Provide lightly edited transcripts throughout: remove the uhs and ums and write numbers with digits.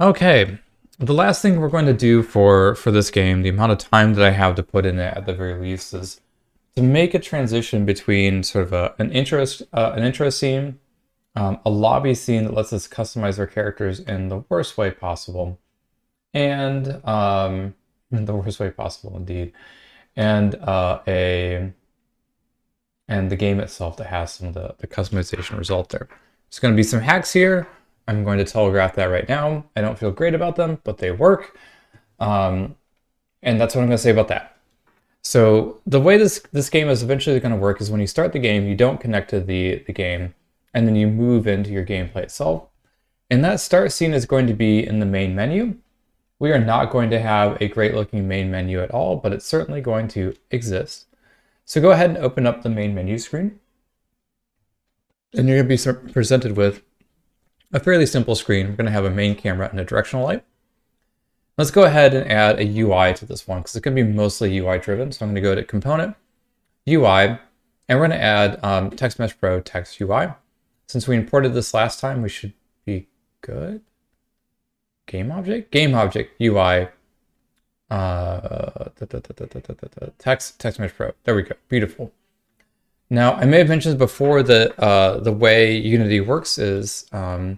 Okay, the last thing we're going to do for this game, the amount of time that I have to put in it at the very least, is to make a transition between sort of an interest scene, a lobby scene that lets us customize our characters in the worst way possible, and in the worst way possible indeed, and a and the game itself that has some of the customization result there. There's going to be some hacks here. I'm going to telegraph that right now. I don't feel great about them, but they work. And that's what I'm going to say about that. So the way this game is eventually going to work is when you start the game, you don't connect to the game, and then you move into your gameplay itself. And that start scene is going to be in the main menu. We are not going to have a great looking main menu at all, but it's certainly going to exist. So go ahead and open up the main menu screen. And you're going to be presented with a fairly simple screen. We're going to have a main camera and a directional light. Let's go ahead and add a UI to this one because it's going to be mostly UI driven. So I'm going to go to Component, UI, and we're going to add Text Mesh Pro Text UI. Since we imported this last time, we should be good. Game Object UI, Text Mesh Pro. There we go. Beautiful. Now, I may have mentioned before that the way Unity works is there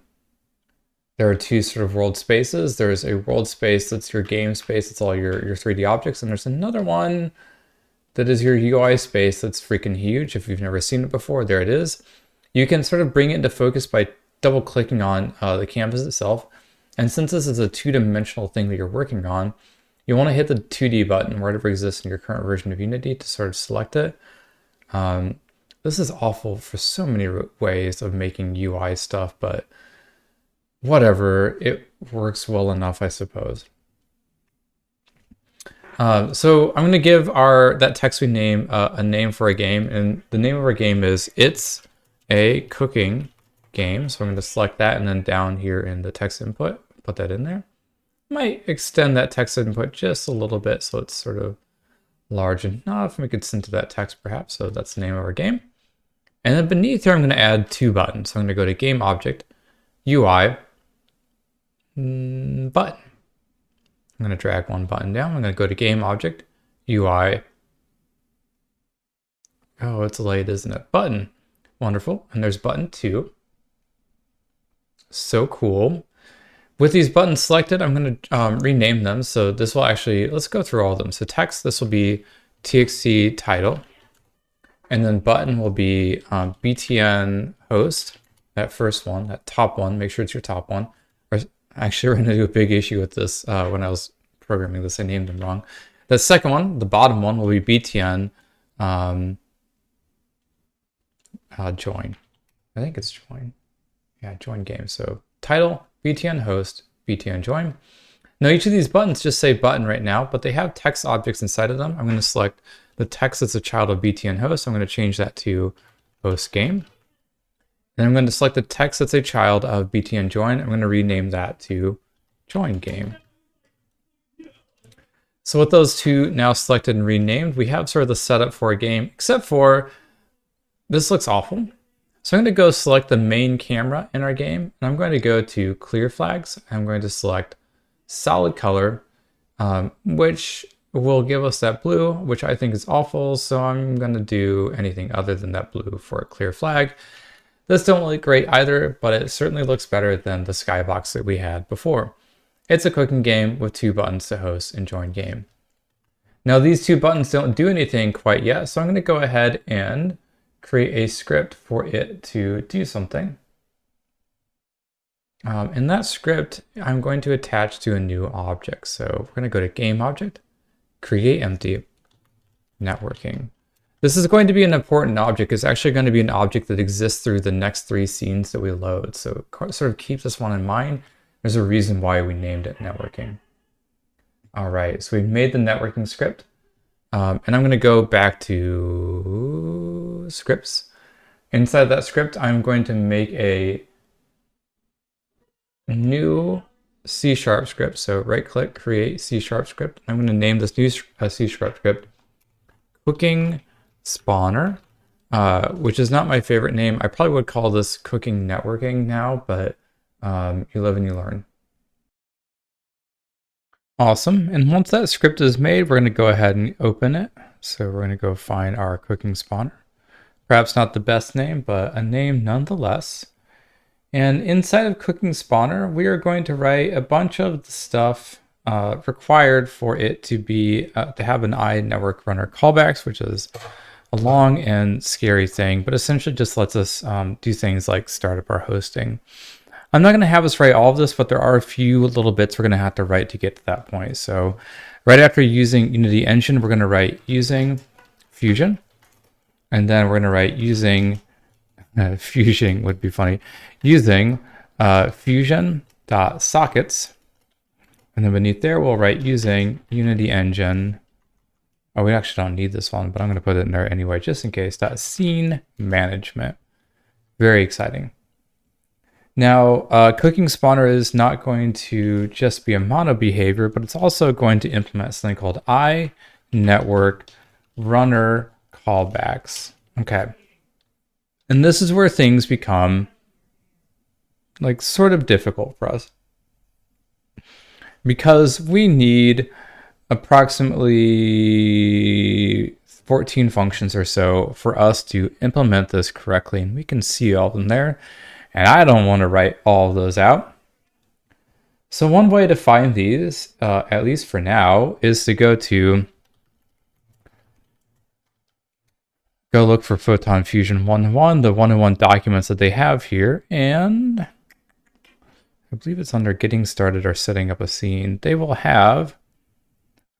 are two sort of world spaces. There's a world space that's your game space. It's all your 3D objects. And there's another one that is your UI space that's freaking huge. If you've never seen it before, there it is. You can sort of bring it into focus by double clicking on the canvas itself. And since this is a two-dimensional thing that you're working on, you want to hit the 2D button, whatever exists in your current version of Unity, to sort of select it. This is awful for so many ways of making UI stuff, but whatever, it works well enough, I suppose. So I'm going to give that text we name a name for a game, and the name of our game is It's a Cooking Game. So I'm going to select that, and then down here in the text input, put that in there. Might extend that text input just a little bit so it's sort of large enough. We could send to that text perhaps. So that's the name of our game. And then beneath here, I'm going to add two buttons. So I'm going to go to Game Object, UI, button. I'm going to drag one button down. I'm going to go to Game Object, UI. Oh, it's late, isn't it? Button. Wonderful. And there's button 2. So cool. With these buttons selected, I'm going to rename them. So this will actually, let's go through all of them. So text, this will be TXT title. And then button will be BTN host, that first one, that top one, make sure it's your top one. Or actually, we're going to do a big issue with this when I was programming this, I named them wrong. The second one, the bottom one, will be BTN join. I think it's join. Yeah, join game. So title, BTN host, BTN join. Now each of these buttons just say button right now, but they have text objects inside of them. I'm going to select the text that's a child of BTN host. I'm going to change that to host game. Then I'm going to select the text that's a child of BTN join. I'm going to rename that to join game. So with those two now selected and renamed, we have sort of the setup for a game, except for this looks awful. So I'm going to go select the main camera in our game, and I'm going to go to clear flags. I'm going to select solid color, which will give us that blue, which I think is awful. So I'm going to do anything other than that blue for a clear flag. This don't look great either, but it certainly looks better than the skybox that we had before. It's a cooking game with two buttons to host and join game. Now these two buttons don't do anything quite yet, so I'm going to go ahead and create a script for it to do something. In that script, I'm going to attach to a new object. So we're going to go to Game Object, Create Empty, Networking. This is going to be an important object. It's actually going to be an object that exists through the next 3 scenes that we load. So it sort of keeps this one in mind. There's a reason why we named it networking. All right, so we've made the networking script. And I'm going to go back to scripts. Inside that script, I'm going to make a new C# script. So right click, create C# script. I'm going to name this new C# script Cooking Spawner, which is not my favorite name. I probably would call this Cooking Networking now, but you live and you learn. Awesome. And once that script is made, we're going to go ahead and open it. So we're going to go find our cooking spawner. Perhaps not the best name, but a name nonetheless. And inside of cooking spawner, we are going to write a bunch of the stuff required for it to be to have an network runner callbacks, which is a long and scary thing, but essentially just lets us do things like start up our hosting. I'm not going to have us write all of this, but there are a few little bits we're going to have to write to get to that point. So right after using Unity Engine, we're going to write using Fusion. And then we're going to write using, Fusion would be funny, using fusion.sockets. And then beneath there, we'll write using Unity Engine. Oh, we actually don't need this one, but I'm going to put it in there anyway, just in case. Scene management. Very exciting. Now, cooking spawner is not going to just be a mono behavior, but it's also going to implement something called network runner callbacks. Okay. And this is where things become like sort of difficult for us, because we need approximately 14 functions or so for us to implement this correctly. And we can see all of them there. And I don't want to write all of those out. So one way to find these, at least for now, is to go look for Photon Fusion 101, the 101 documents that they have here. And I believe it's under getting started or setting up a scene. They will have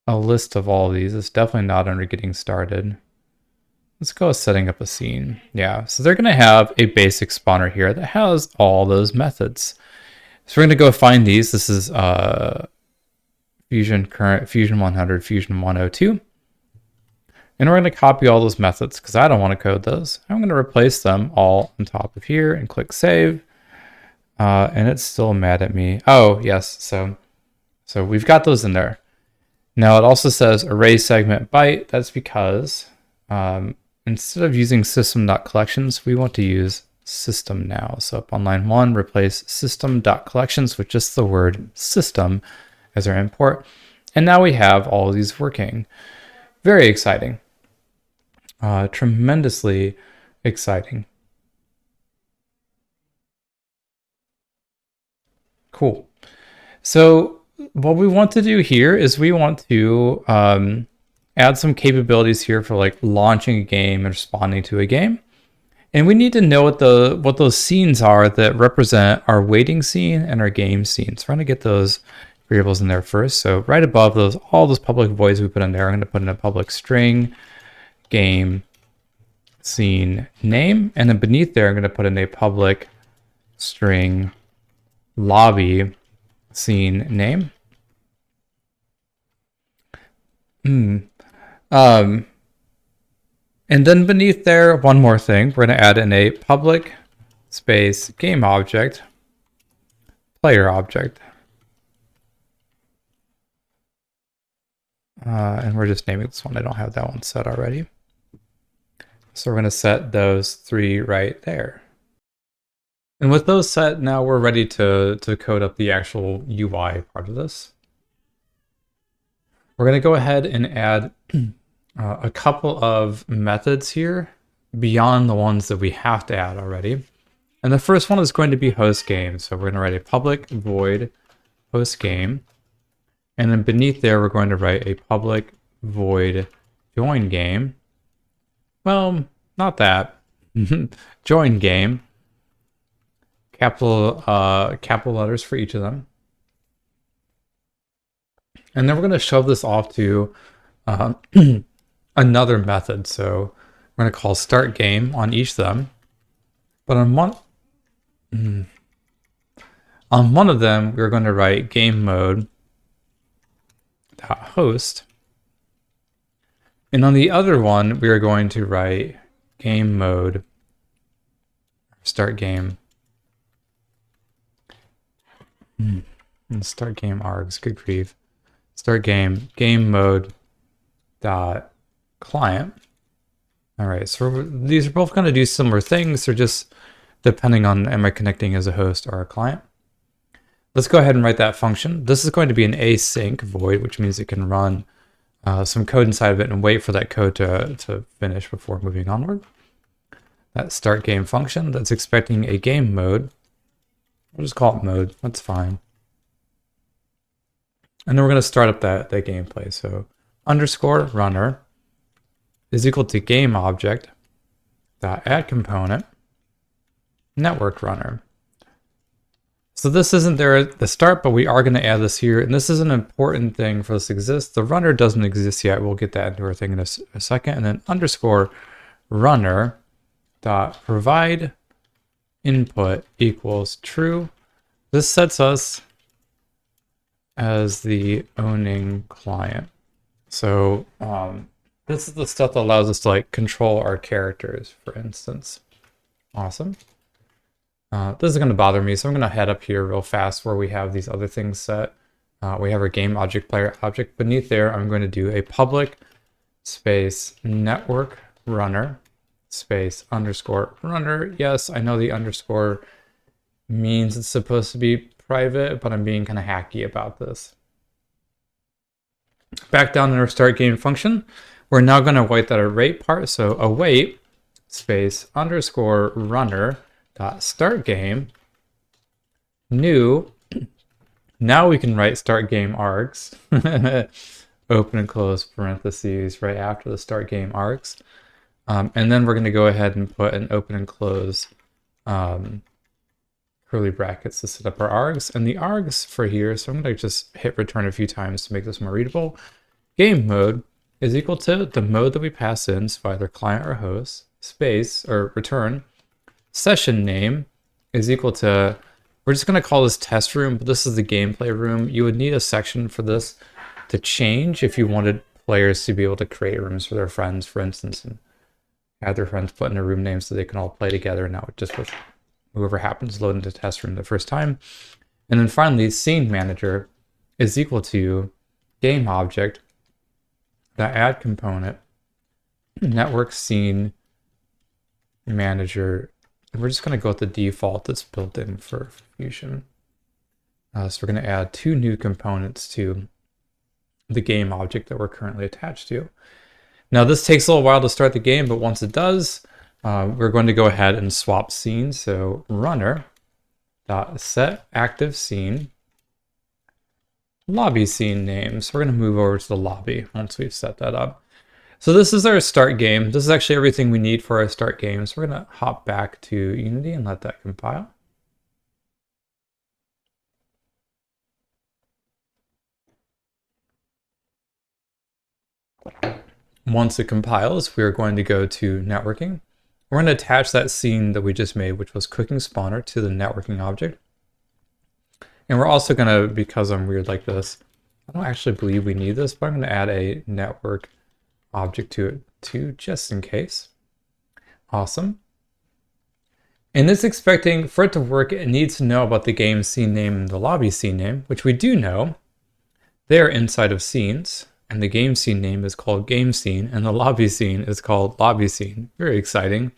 a list of all of these. It's definitely not under getting started. Let's go with setting up a scene. Yeah, so they're going to have a basic spawner here that has all those methods. So we're going to go find these. This is Fusion current, Fusion 100, Fusion 102. And we're going to copy all those methods because I don't want to code those. I'm going to replace them all on top of here and click save. And it's still mad at me. Oh, yes. So we've got those in there. Now it also says array segment byte. That's because instead of using system.collections, we want to use system now. So up on line 1, replace system.collections with just the word system as our import. And now we have all of these working. Very exciting. Tremendously exciting. Cool. So what we want to do here is we want to add some capabilities here for like launching a game and responding to a game. And we need to know what those scenes are that represent our waiting scene and our game scene. So we're going to get those variables in there first. So right above all those public voids we put in there, I'm going to put in a public string game scene name. And then beneath there, I'm going to put in a public string lobby scene name. And then beneath there, one more thing, we're going to add in a public space game object, player object. And we're just naming this one. I don't have that one set already. So we're going to set those 3 right there. And with those set, now we're ready to code up the actual UI part of this. We're going to go ahead and add a couple of methods here beyond the ones that we have to add already. And the first one is going to be host game. So we're going to write a public void host game. And then beneath there, we're going to write a public void join game. Well, not that. Join game. Capital letters for each of them. And then we're going to shove this off to another method. So we're going to call start game on each of them. But on one of them, we're going to write game mode host. And on the other one, we are going to write game mode start game. And start game args, good grief. Start game mode dot client. All right, so these are both going to do similar things. They're just depending on am I connecting as a host or a client. Let's go ahead and write that function. This is going to be an async void, which means it can run some code inside of it and wait for that code to finish before moving onward. That start game function that's expecting a game mode. We'll just call it mode. That's fine. And then we're going to start up that gameplay. So underscore runner is equal to game object dot add component network runner. So this isn't there at the start, but we are going to add this here. And this is an important thing for this to exist. The runner doesn't exist yet. We'll get that into our thing in a second. And then underscore runner dot provide input equals true. This sets us as the owning client. So this is the stuff that allows us to like control our characters, for instance. Awesome. This is going to bother me, so I'm going to head up here real fast where we have these other things set. We have our game object player object. Beneath there, I'm going to do a public space network runner space underscore runner. Yes, I know the underscore means it's supposed to be private, but I'm being kind of hacky about this. Back down in our start game function, we're now going to await that await part. So await space underscore runner dot start game new. Now we can write start game args, open and close parentheses right after the start game args. And then we're going to go ahead and put an open and close curly brackets to set up our args. And the args for here, so I'm going to just hit return a few times to make this more readable. Game mode is equal to the mode that we pass in, so either client or host, space, or return. Session name is equal to, we're just going to call this test room, but this is the gameplay room. You would need a section for this to change if you wanted players to be able to create rooms for their friends, for instance, and have their friends put in a room name so they can all play together. And that would just, whoever happens, load into test room the first time. And then finally, scene manager is equal to game object, the add component, network scene manager. And we're just going to go with the default that's built in for Fusion. So we're going to add 2 new components to the game object that we're currently attached to. Now this takes a little while to start the game, but once it does, we're going to go ahead and swap scenes. So runner dot set active scene lobby scene name. So we're going to move over to the lobby once we've set that up. So this is our start game. This is actually everything we need for our start game. So we're going to hop back to Unity and let that compile. Once it compiles, we're going to go to networking. We're going to attach that scene that we just made, which was cooking spawner, to the networking object. And we're also going to, because I'm weird like this, I don't actually believe we need this, but I'm going to add a network object to it too, just in case. Awesome. And it's expecting, for it to work, it needs to know about the game scene name and the lobby scene name, which we do know. They're inside of scenes, and the game scene name is called game scene, and the lobby scene is called lobby scene. Very exciting.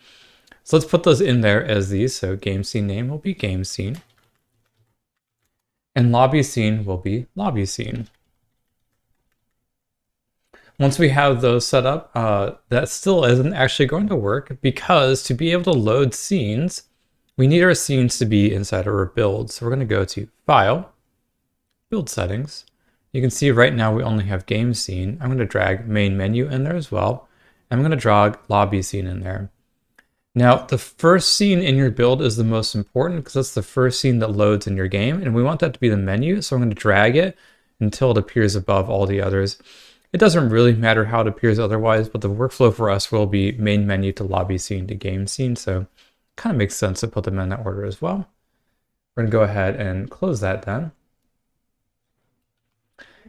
So let's put those in there as these. So game scene name will be game scene, and lobby scene will be lobby scene. Once we have those set up, that still isn't actually going to work, because to be able to load scenes, we need our scenes to be inside of our build. So we're going to go to File, Build Settings. You can see right now we only have game scene. I'm going to drag main menu in there as well. I'm going to drag lobby scene in there. Now, the first scene in your build is the most important because that's the first scene that loads in your game, and we want that to be the menu. So I'm going to drag it until it appears above all the others. It doesn't really matter how it appears otherwise, but the workflow for us will be main menu to lobby scene to game scene. So it kind of makes sense to put them in that order as well. We're going to go ahead and close that then.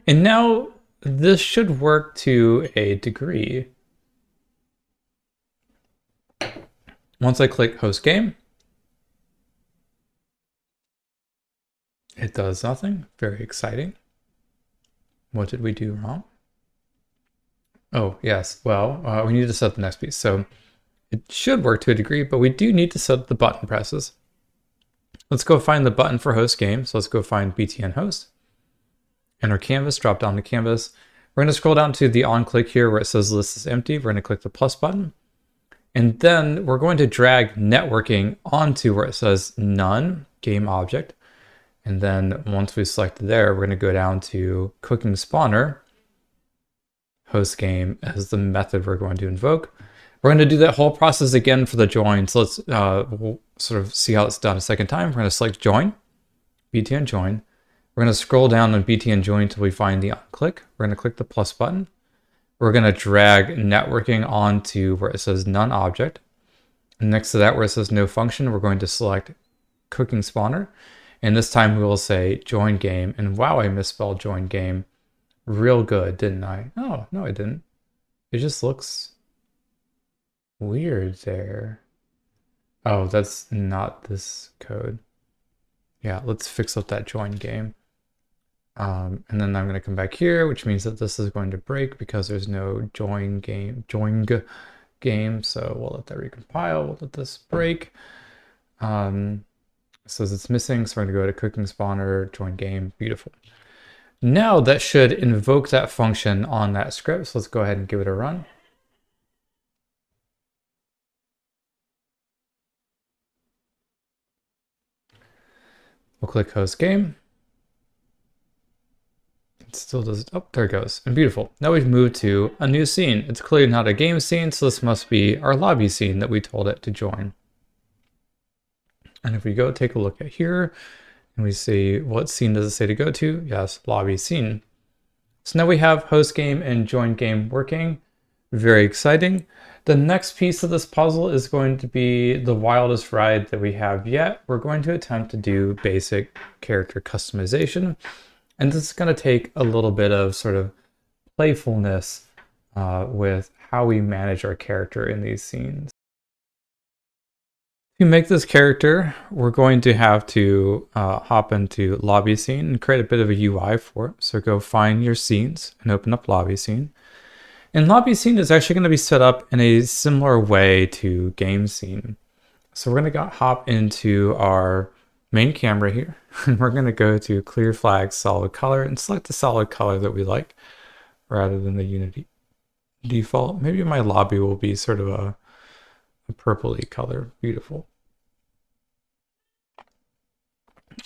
And now this should work to a degree. Once I click host game, it does nothing. Very exciting. What did we do wrong? Oh, yes. Well, we need to set the next piece. So it should work to a degree, but we do need to set the button presses. Let's go find the button for host game. So let's go find BTN host. Enter canvas, drop down to canvas. We're going to scroll down to the on click here where it says list is empty. We're going to click the plus button. And then we're going to drag networking onto where it says none, game object. And then once we select there, we're going to go down to cooking spawner, host game as the method we're going to invoke. We're going to do that whole process again for the join. So let's we'll sort of see how it's done a second time. We're going to select join, BTN join. We're going to scroll down on BTN join until we find the on click. We're going to click the plus button. We're going to drag networking onto where it says none object. And next to that, where it says no function, we're going to select cooking spawner. And this time we will say join game. And wow, I misspelled join game. Real good, didn't I? Oh, no, I didn't. It just looks weird there. Oh, that's not this code. Yeah, let's fix up that join game. And then I'm going to come back here, which means that this is going to break because there's no join game. So we'll let that recompile. We'll let this break. It says it's missing, so we're going to go to cooking spawner, join game. Beautiful. Now that should invoke that function on that script. So let's go ahead and give it a run. We'll click host game. It still does. Oh, there it goes. And beautiful. Now we've moved to a new scene. It's clearly not a game scene, so this must be our lobby scene that we told it to join. And if we go take a look at here and we see what scene does it say to go to? Yes, lobby scene. So now we have host game and join game working. Very exciting. The next piece of this puzzle is going to be the wildest ride that we have yet. We're going to attempt to do basic character customization. And this is going to take a little bit of sort of playfulness with how we manage our character in these scenes. To make this character, we're going to have to hop into lobby scene and create a bit of a UI for it. So go find your scenes and open up lobby scene. And lobby scene is actually going to be set up in a similar way to game scene. So we're going to hop into our main camera here, and we're going to go to clear flag solid color and select the solid color that we like rather than the Unity default. Maybe my lobby will be sort of a purpley color. Beautiful.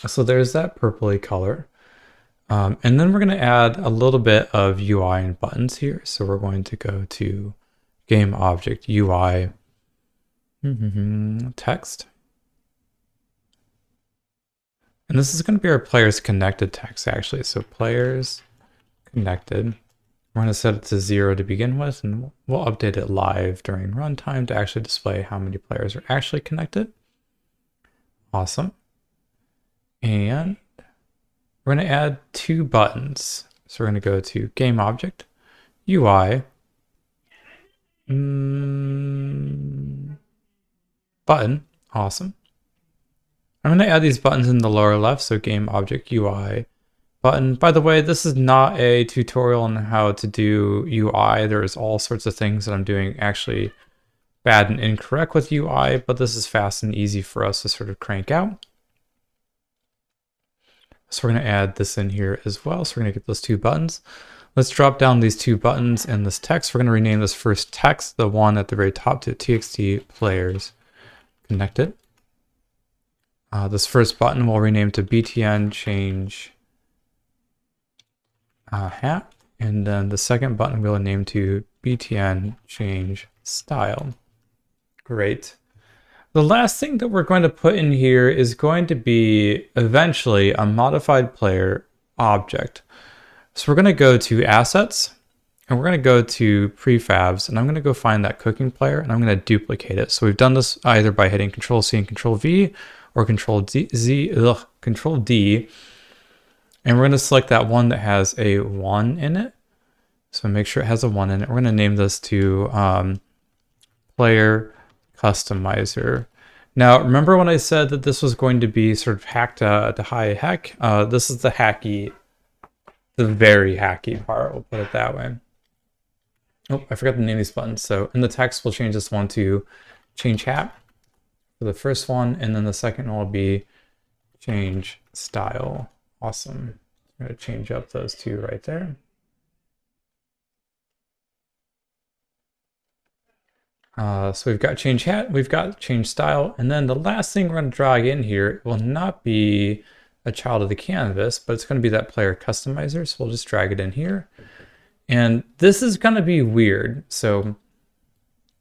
So there's that purpley color. And then we're going to add a little bit of UI and buttons here. So we're going to go to game object UI text. And this is going to be our players connected text actually. So players connected. We're going to set it to 0 to begin with, and we'll update it live during runtime to actually display how many players are actually connected. Awesome. And we're going to add 2 buttons. So we're going to go to game object, UI, button. Awesome. I'm going to add these buttons in the lower left. So game object, UI, button. By the way, this is not a tutorial on how to do UI. There's all sorts of things that I'm doing actually bad and incorrect with UI, but this is fast and easy for us to sort of crank out. So we're going to add this in here as well. So we're going to get those 2 buttons. Let's drop down these 2 buttons and this text. We're going to rename this first text, the one at the very top, to txt players connected. This first button we'll rename to BTN change hat. And then the second button we'll name to BTN change style. Great. The last thing that we're going to put in here is going to be eventually a modified player object. So we're going to go to assets and we're going to go to prefabs, and I'm going to go find that cooking player and I'm going to duplicate it. So we've done this either by hitting Control C and Control V or Control D, and we're going to select that one that has a 1 in it. So make sure it has a 1 in it. We're going to name this to player customizer. Now, remember when I said that this was going to be sort of hacked to high heck? This is the very hacky part, we'll put it that way. Oh, I forgot to name these buttons. So in the text, we'll change this one to change hat for the first one, and then the second one will be change style. Awesome. I'm going to change up those two right there. So we've got change hat, we've got change style, and then the last thing we're going to drag in here will not be a child of the canvas, but it's going to be that player customizer. So we'll just drag it in here. And this is going to be weird. So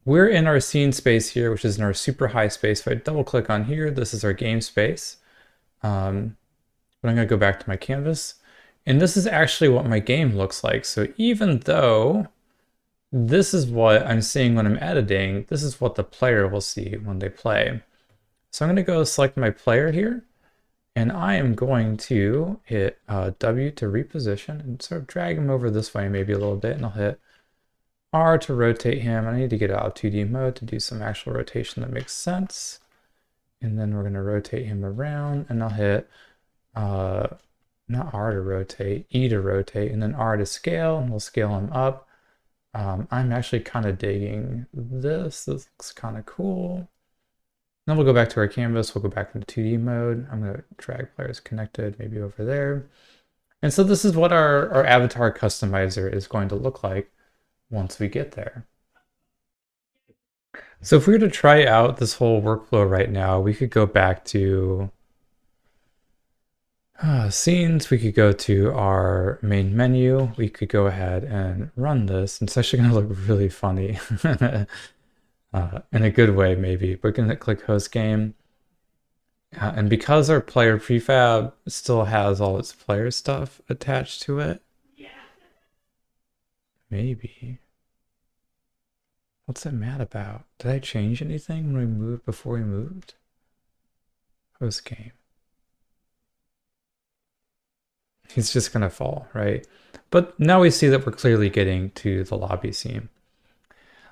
we're in our scene space here, which is in our super high space. If I double click on here, this is our game space. But I'm going to go back to my canvas. And this is actually what my game looks like. So even though this is what I'm seeing when I'm editing, this is what the player will see when they play. So I'm going to go select my player here. And I am going to hit W to reposition and sort of drag him over this way maybe a little bit. And I'll hit R to rotate him. I need to get out of 2D mode to do some actual rotation that makes sense. And then we're going to rotate him around. And I'll hit not R to rotate, E to rotate, and then R to scale. And we'll scale him up. I'm actually kind of digging this. This looks kind of cool. Then we'll go back to our canvas. We'll go back into 2D mode. I'm going to drag players connected maybe over there. And so this is what our avatar customizer is going to look like once we get there. So if we were to try out this whole workflow right now, we could go back to scenes. We could go to our main menu. We could go ahead and run this. And it's actually going to look really funny. In a good way, maybe. We're going to click host game. And because our player prefab still has all its player stuff attached to it, maybe. What's it mad about? Did I change anything when we moved before we moved? Host game. He's just going to fall, right? But now we see that we're clearly getting to the lobby scene.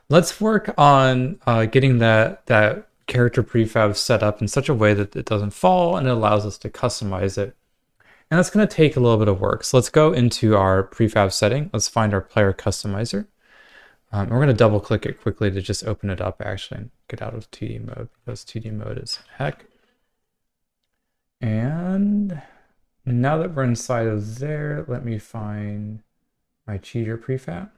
Let's work on getting that character prefab set up in such a way that it doesn't fall and it allows us to customize it. And that's going to take a little bit of work. So let's go into our prefab setting. Let's find our player customizer. We're going to double click it quickly to just open it up actually and get out of 2D mode because 2D mode is heck. And now that we're inside of there, let me find my cheater prefab.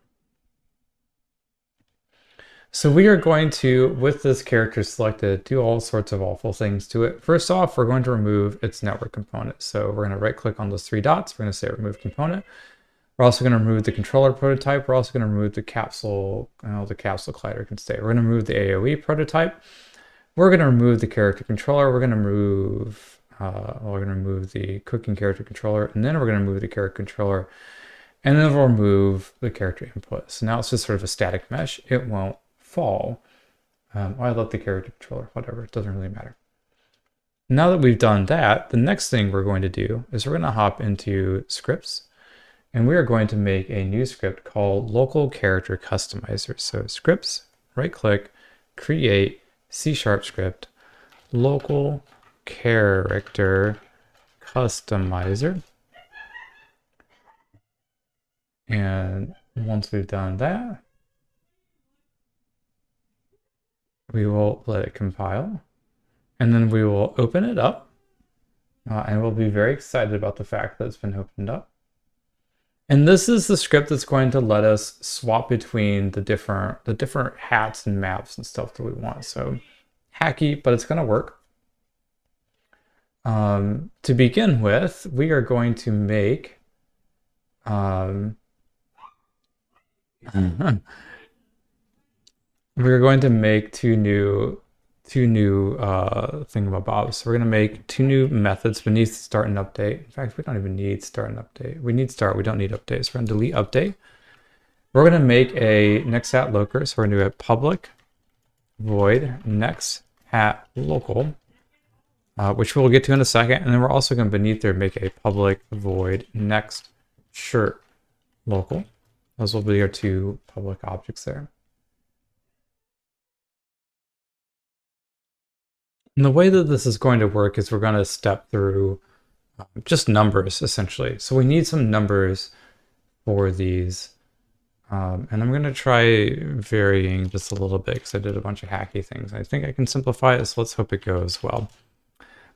So we are going to, with this character selected, do all sorts of awful things to it. First off, we're going to remove its network component. So we're going to right click on those three dots. We're going to say remove component. We're also going to remove the controller prototype. We're also going to remove the capsule. The capsule collider can stay. We're going to remove the AOE prototype. We're going to remove the character controller. We're going to remove, the cooking character controller. And then we're going to remove the character controller. And then we'll remove the character input. So now it's just sort of a static mesh. It won't fall. I love the character controller, whatever, it doesn't really matter. Now that we've done that, the next thing we're going to do is we're going to hop into scripts and we are going to make a new script called local character customizer. So scripts, right click, create C# script, local character customizer. And once we've done that, we will let it compile, and then we will open it up, and we'll be very excited about the fact that it's been opened up. And this is the script that's going to let us swap between the different hats and maps and stuff that we want. So hacky, but it's going to work. To begin with, we are going to make we're going to make two new thingamabobs. So we're going to make two new methods beneath start and update. In fact, we don't even need start and update. We need start, we don't need update. So we're going to delete update. We're going to make a next hat local. So we're going to do a public void next hat local, which we'll get to in a second. And then we're also going to beneath there make a public void next shirt local. Those will be our two public objects there. And the way that this is going to work is we're going to step through just numbers, essentially. So we need some numbers for these. And I'm going to try varying just a little bit because I did a bunch of hacky things. I think I can simplify it, so let's hope it goes well.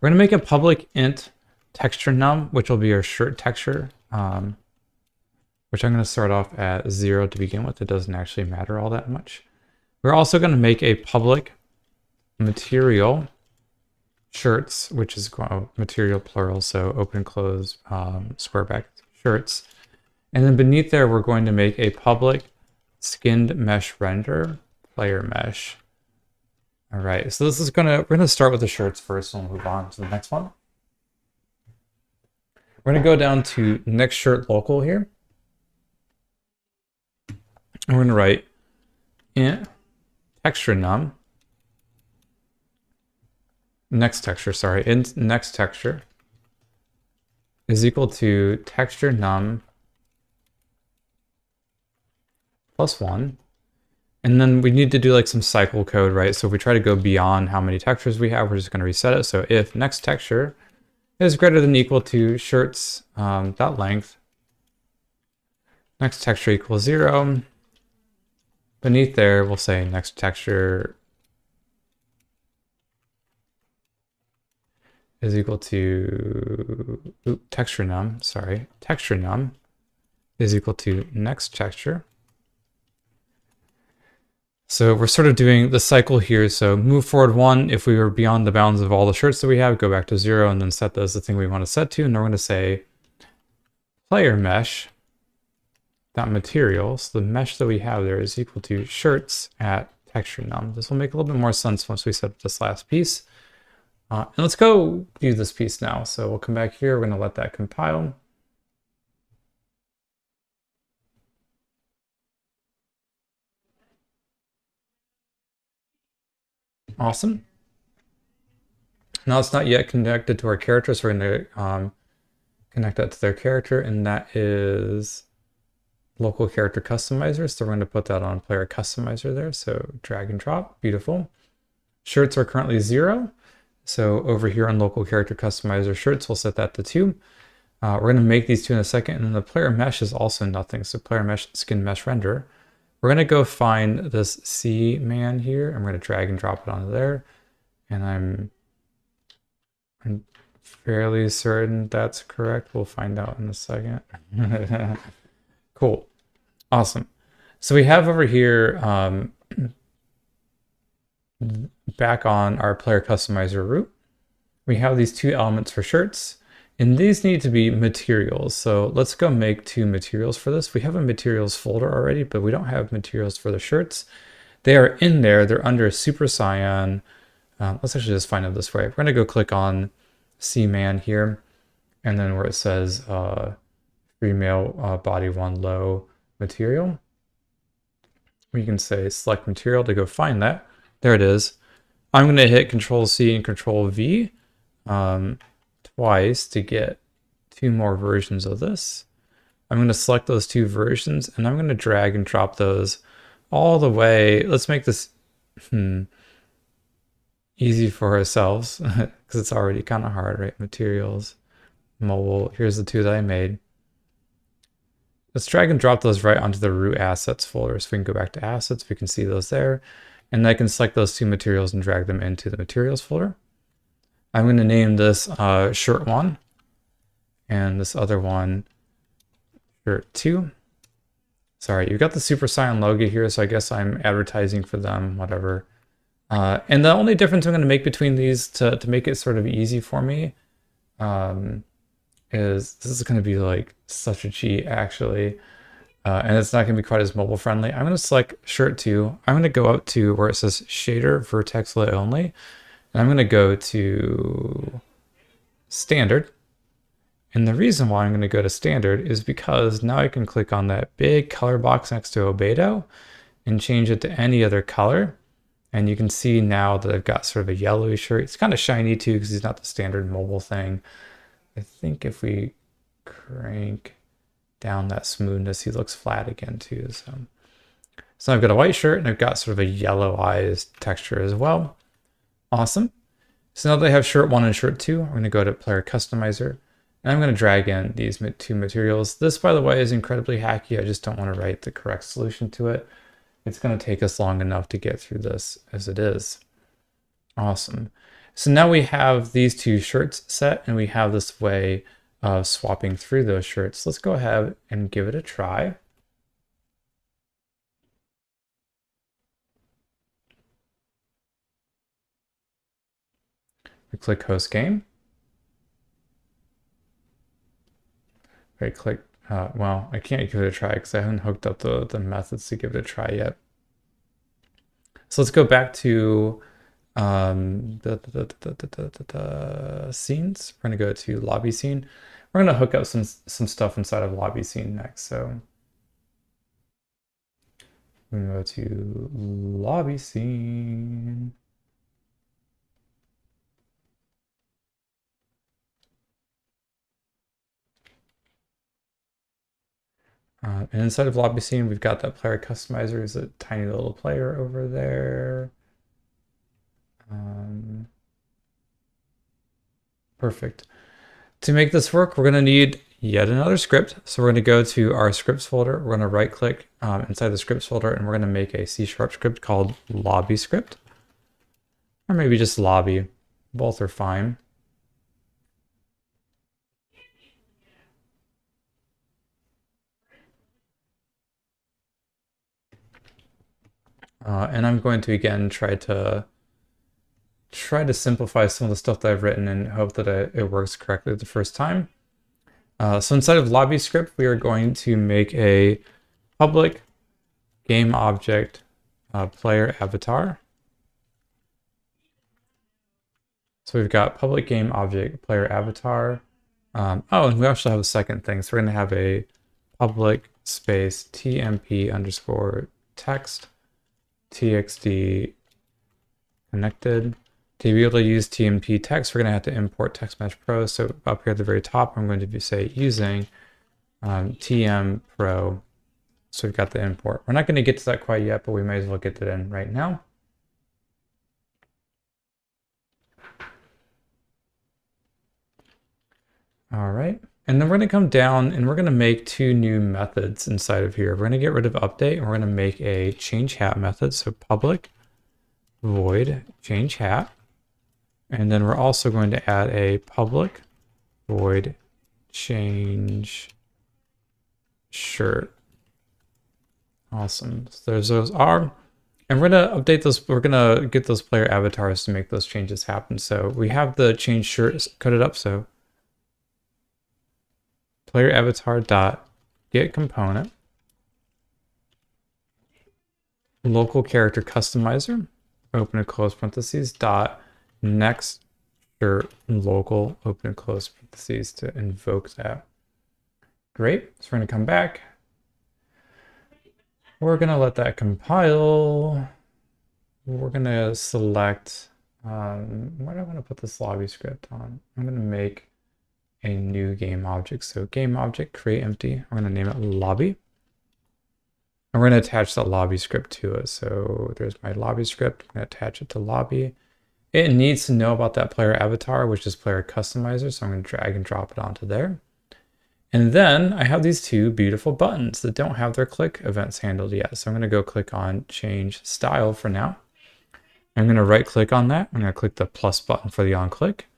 We're going to make a public int texture num, which will be our shirt texture, which I'm going to start off at 0 to begin with. It doesn't actually matter all that much. We're also going to make a public material shirts, which is material plural, so open, close, square bracket shirts. And then beneath there, we're going to make a public skinned mesh render player mesh. All right, so we're gonna start with the shirts first and we'll move on to the next one. We're gonna go down to next shirt local here. And we're gonna write int texture num, next texture is equal to texture num plus 1. And then we need to do like some cycle code, right? So if we try to go beyond how many textures we have, we're just going to reset it. So if next texture is greater than equal to shirts dot length, next texture equals 0. Beneath there, we'll say next texture is equal to texture num is equal to next texture. So we're sort of doing the cycle here. So move forward 1 if we were beyond the bounds of all the shirts that we have, go back to 0 and then set that as the thing we want to set to. And then we're going to say player mesh dot materials. The mesh that we have there is equal to shirts at texture num. This will make a little bit more sense once we set up this last piece. And let's go do this piece now. So we'll come back here. We're going to let that compile. Awesome. Now it's not yet connected to our character, so we're going to connect that to their character, and that is local character customizer. So we're going to put that on player customizer there. So drag and drop, beautiful. Shirts are currently 0. So over here on local character customizer shirts, we'll set that to 2. We're going to make these 2 in a second, and then the player mesh is also nothing. So player mesh skin mesh render. We're going to go find this C man here. I'm going to drag and drop it onto there. And I'm fairly certain that's correct. We'll find out in a second. Cool. Awesome. So we have over here, back on our player customizer root, we have these 2 elements for shirts. And these need to be materials. So let's go make 2 materials for this. We have a materials folder already, but we don't have materials for the shirts. They are in there. They're under super cyan. Let's actually just find it this way. We're going to go click on C-man here. And then where it says female body 1 low material, we can say select material to go find that. There it is. I'm going to hit Control C and Control V. Twice to get 2 more versions of this. I'm going to select those 2 versions and I'm going to drag and drop those all the way. Let's make this easy for ourselves because it's already kind of hard, right? Materials, mobile. Here's the 2 that I made. Let's drag and drop those right onto the root assets folder. So we can go back to assets. We can see those there. And I can select those 2 materials and drag them into the materials folder. I'm going to name this shirt 1 and this other one shirt 2. Sorry, you've got the Super Cyan logo here, so I guess I'm advertising for them, whatever. And the only difference I'm going to make between these to make it sort of easy for me is this is going to be like such a cheat actually. And it's not going to be quite as mobile friendly. I'm going to select shirt 2. I'm going to go up to where it says shader vertex lit only. And I'm going to go to standard. And the reason why I'm going to go to standard is because now I can click on that big color box next to Obedo and change it to any other color. And you can see now that I've got sort of a yellowy shirt. It's kind of shiny too because it's not the standard mobile thing. I think if we crank down that smoothness, he looks flat again too. So I've got a white shirt and I've got sort of a yellow-eyes texture as well. Awesome. So now that I have shirt 1 and shirt 2, I'm going to go to player customizer and I'm going to drag in these 2 materials. This, by the way, is incredibly hacky. I just don't want to write the correct solution to it. It's going to take us long enough to get through this as it is. Awesome. So now we have these two shirts set and we have this way of swapping through those shirts. Let's go ahead and give it a try. We click host game. Right click, well, I can't give it a try because I haven't hooked up the methods to give it a try yet. So let's go back to the scenes. We're gonna go to lobby scene. We're gonna hook up some stuff inside of lobby scene next. So we're gonna go to lobby scene. And inside of lobby scene, we've got that player customizer. There's a tiny little player over there. Perfect. To make this work, we're going to need yet another script. So we're going to go to our scripts folder. We're going to right click inside the scripts folder and we're going to make a C# script called lobby script. Or maybe just lobby. Both are fine. And I'm going to again try to simplify some of the stuff that I've written and hope that it works correctly the first time. So inside of lobby script, we are going to make a public game object player avatar. So we've got public game object player avatar. Oh, and we actually have a second thing. So we're going to have a public space tmp underscore text txd connected. To be able to use TMP text, we're going to have to import TextMesh Pro. So up here at the very top, I'm going to say using TM Pro. So we've got the import. We're not going to get to that quite yet, but we may as well get it in right now. All right. And then we're going to come down and we're going to make two new methods inside of here. We're going to get rid of update and we're going to make a change hat method. So public void change hat. And then we're also going to add a public void change shirt. Awesome. So there's those are. And we're going to update those. We're going to get those player avatars to make those changes happen. So we have the change shirt coded up. So player avatar dot get component local character customizer open and close parentheses dot next shirt local open and close parentheses to invoke that. Great. So we're going to come back. We're going to let that compile. We're going to select, where do I want to put this lobby script on? I'm going to make a new game object. So game object, create empty. We're going to name it lobby. And we're going to attach that lobby script to it. So there's my lobby script. I'm going to attach it to lobby. It needs to know about that player avatar, which is player customizer. So I'm going to drag and drop it onto there. And then I have these two beautiful buttons that don't have their click events handled yet. So I'm going to go click on change style for now. I'm going to right click on that. I'm going to click the plus button for the on click.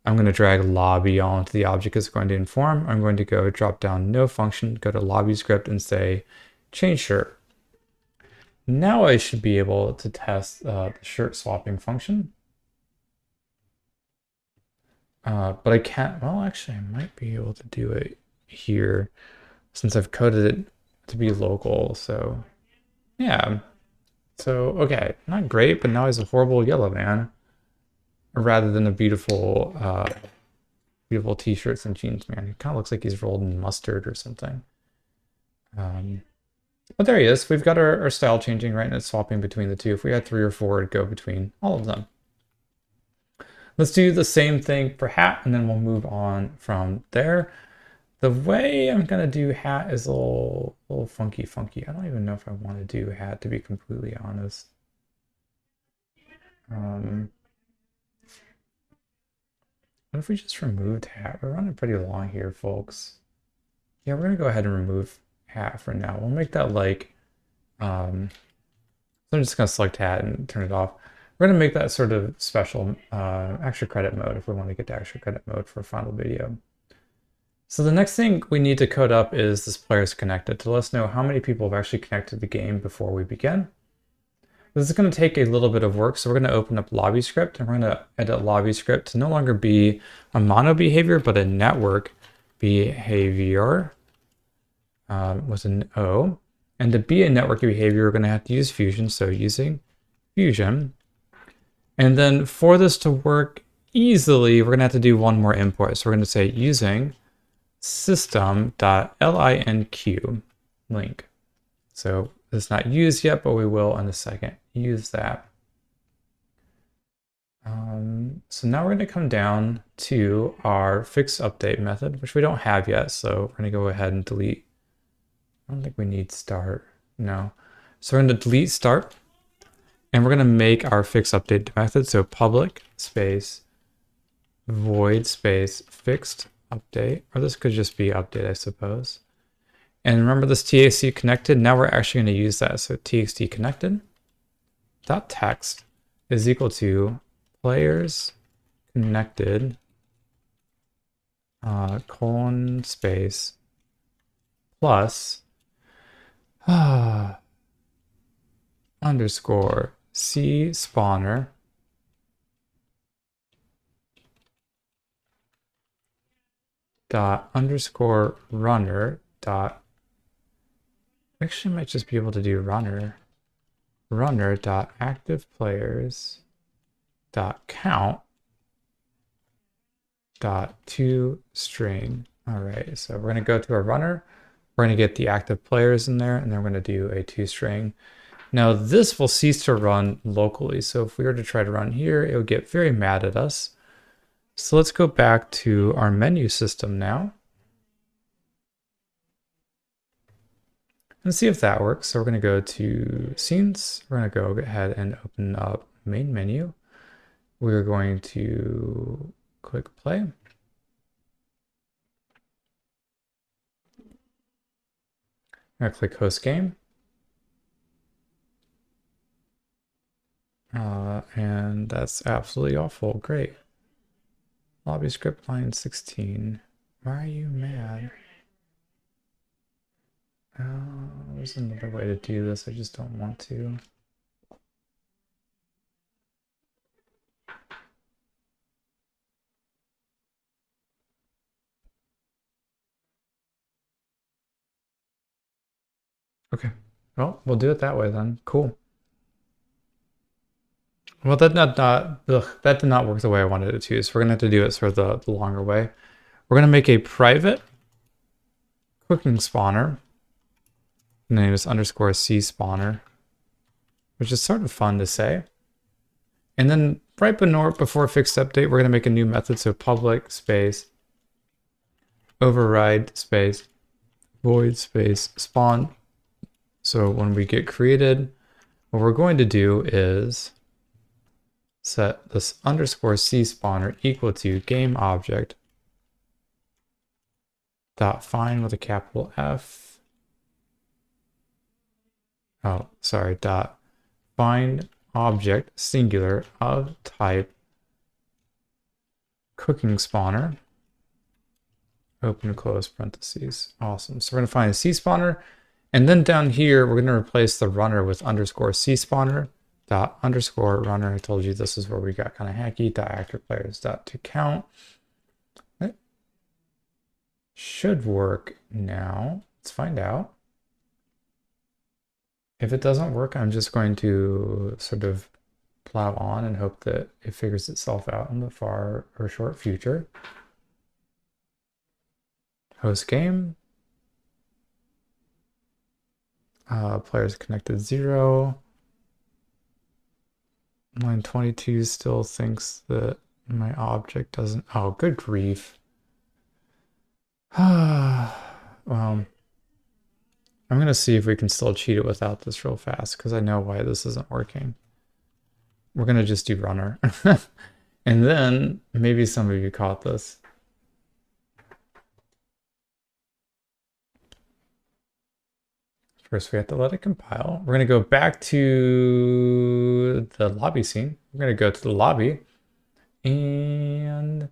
I'm going to drag lobby onto the object it's going to inform. I'm going to go drop down no function, go to lobby script and say change shirt. Now I should be able to test the shirt swapping function. But I can't, well, actually I might be able to do it here since I've coded it to be local. So yeah, so, okay, not great, but now he's a horrible yellow man rather than a beautiful, beautiful t-shirts and jeans man. He kind of looks like he's rolled in mustard or something. But there he is. We've got our style changing, right? And it's swapping between the two. If we had 3 or 4, it'd go between all of them. Let's do the same thing for hat, and then we'll move on from there. The way I'm gonna do hat is a little funky. I don't even know if I want to do hat, to be completely honest. What if we just removed hat? We're running pretty long here, folks. Yeah, we're gonna go ahead and remove hat for now. We'll make that like, so I'm just gonna select hat and turn it off. we're going to make that sort of special extra credit mode if we want to get to extra credit mode for final video. So the next thing we need to code up is this players connected to let us know how many people have actually connected to the game before we begin. This is going to take a little bit of work, so we're going to open up lobby script and we're going to edit lobby script to no longer be a mono behavior, but a network behavior with an O. And to be a network behavior, we're going to have to use Fusion, so using Fusion. And then for this to work easily, we're going to have to do one more import. So we're going to say using system.linq link. So it's not used yet, but we will in a second use that. So now we're going to come down to our fix update method, which we don't have yet. So we're going to go ahead and delete. I don't think we need start. No. So we're going to delete start. And we're going to make our fix update method. So public space void space fixed update. Or this could just be update, I suppose. And remember this txt connected. Now we're actually going to use that. So txt connected dot text is equal to players connected colon space plus underscore C spawner dot underscore runner dot, actually might just be able to do runner dot active players dot count dot to string. All right, so we're going to go to our runner. We're going to get the active players in there, and then we're going to do a to string. Now this will cease to run locally. So if we were to try to run here, it would get very mad at us. So let's go back to our menu system now and see if that works. So we're going to go to scenes. We're going to go ahead and open up main menu. We're going to click play. I'm going to click host game. And that's absolutely awful. Great. Lobby script line 16. Why are you mad? There's another way to do this. I just don't want to. Okay. Well, we'll do it that way then. Cool. Well, that did not work the way I wanted it to, so we're going to have to do it sort of the longer way. We're going to make a private cooking spawner. The name is underscore C spawner, which is sort of fun to say. And then right before fixed update, we're going to make a new method. So public space override space void space spawn. So when we get created, what we're going to do is set this underscore C spawner equal to game object dot find with a capital F. Oh, sorry, dot find object singular of type cooking spawner. Open and close parentheses. Awesome. So we're going to find a C spawner. And then down here, we're going to replace the runner with underscore C spawner dot underscore runner. I told you this is where we got kind of hacky. Dot active players dot to count. It should work now. Let's find out. If it doesn't work, I'm just going to sort of plow on and hope that it figures itself out in the far or short future. Host game. Players connected 0. Line 22 still thinks that my object doesn't. Oh, good grief. Well, I'm going to see if we can still cheat it without this real fast, because I know why this isn't working. We're going to just do runner. And then maybe some of you caught this. First, we have to let it compile. We're going to go back to the lobby scene. We're going to go to the lobby, and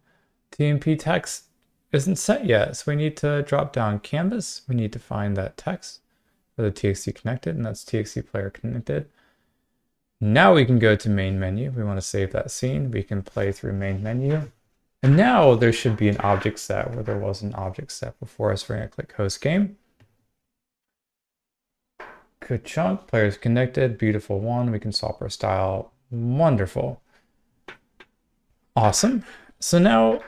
TMP text isn't set yet. So we need to drop down canvas. We need to find that text for the TXT connected, and that's TXT player connected. Now we can go to main menu. We want to save that scene. We can play through main menu. And now there should be an object set where there was an object set before us. We're going to click host game. Good chunk, players connected, beautiful one. We can swap our style. Wonderful. Awesome. So now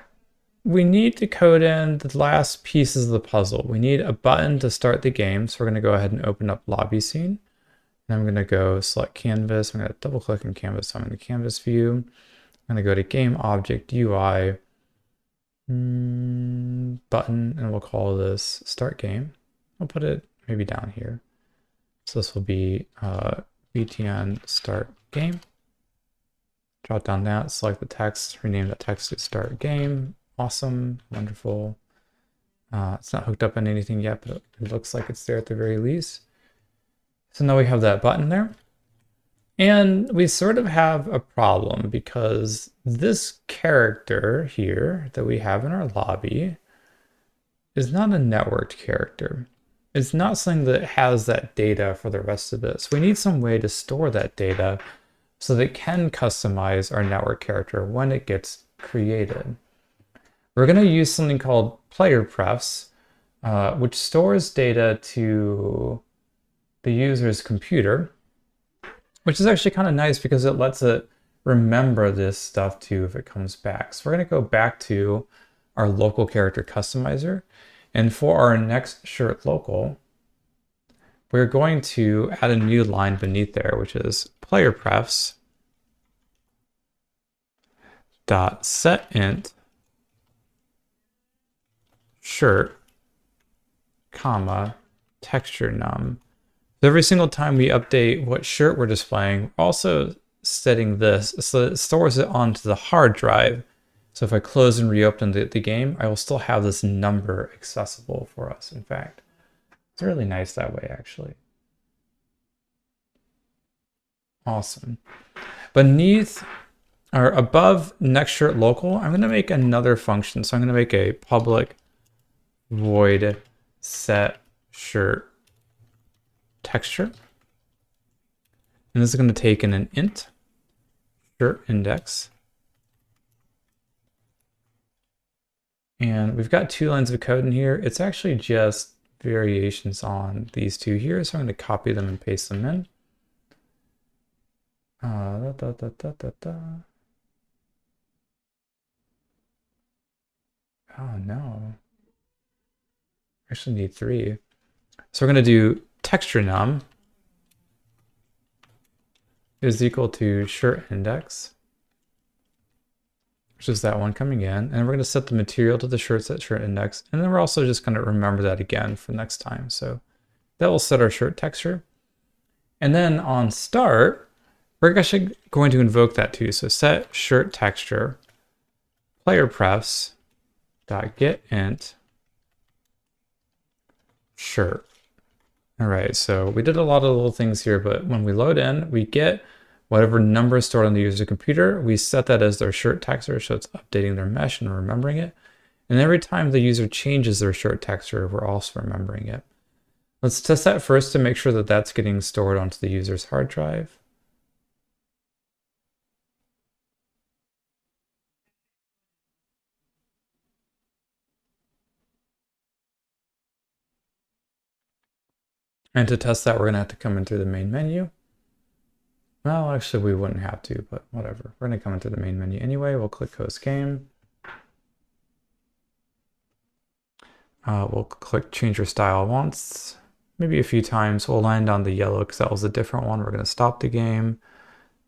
we need to code in the last pieces of the puzzle. We need a button to start the game. So we're going to go ahead and open up lobby scene. And I'm going to go select canvas. I'm going to double click on canvas. So I'm in the canvas view. I'm going to go to game object UI button, and we'll call this start game. I'll put it maybe down here. So this will be btn start game. Drop down that, select the text, rename that text to start game. Awesome, wonderful. It's not hooked up on anything yet, but it looks like it's there at the very least. So now we have that button there. And we sort of have a problem because this character here that we have in our lobby is not a networked character. It's not something that has that data for the rest of it. So we need some way to store that data so that it can customize our network character when it gets created. We're going to use something called player prefs, which stores data to the user's computer, which is actually kind of nice because it lets it remember this stuff too if it comes back. So we're going to go back to our local character customizer. And for our next shirt local, we're going to add a new line beneath there, which is player prefs dot set int shirt comma texture num. So every single time we update what shirt we're displaying, we're also setting this so that it stores it onto the hard drive. So if I close and reopen the game, I will still have this number accessible for us, in fact. It's really nice that way, actually. Awesome. Beneath or above next shirt local, I'm going to make another function. So I'm going to make a public void set shirt texture. And this is going to take in an int shirt index. And we've got 2 lines of code in here. It's actually just variations on these 2 here. So I'm going to copy them and paste them in. Oh no. I actually need 3. So we're going to do texture num is equal to shirt index, which is that one coming in. And we're going to set the material to the shirt set shirt index. And then we're also just going to remember that again for next time. So that will set our shirt texture. And then on start, we're actually going to invoke that too. So set shirt texture player prefs dot get int shirt. All right, so we did a lot of little things here, but when we load in, we get whatever number is stored on the user's computer. We set that as their shirt texture, so it's updating their mesh and remembering it. And every time the user changes their shirt texture, we're also remembering it. Let's test that first to make sure that that's getting stored onto the user's hard drive. And to test that, we're going to have to come in through the main menu. Well, actually, we wouldn't have to, but whatever. We're going to come into the main menu anyway. We'll click host game. We'll click change your style once, maybe a few times. We'll land on the yellow because that was a different one. We're going to stop the game.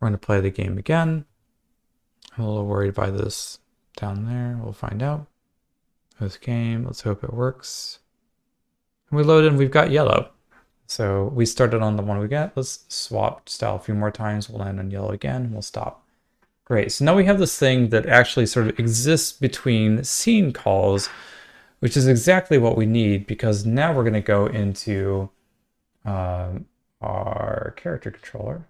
We're going to play the game again. I'm a little worried by this down there. We'll find out. Host game. Let's hope it works. And we load in. We've got yellow. So we started on the one we get. Let's swap style a few more times. We'll land on yellow again. We'll stop. Great. So now we have this thing that actually sort of exists between scene calls, which is exactly what we need because now we're going to go into our character controller.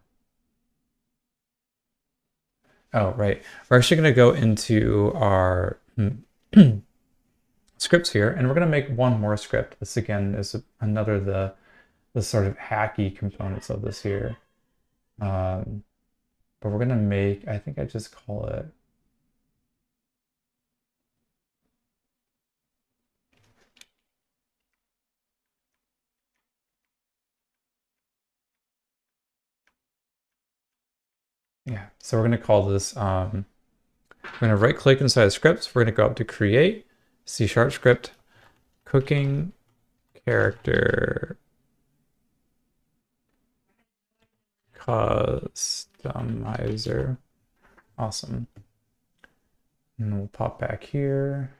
Oh, right. We're actually going to go into our scripts here, and we're going to make one more script. This again is another the sort of hacky components of this here. But we're going to make, I think I just call it yeah. So we're going to call this, we're going to right click inside scripts. We're going to go up to create, C# script, cooking character customizer. Awesome. And we'll pop back here,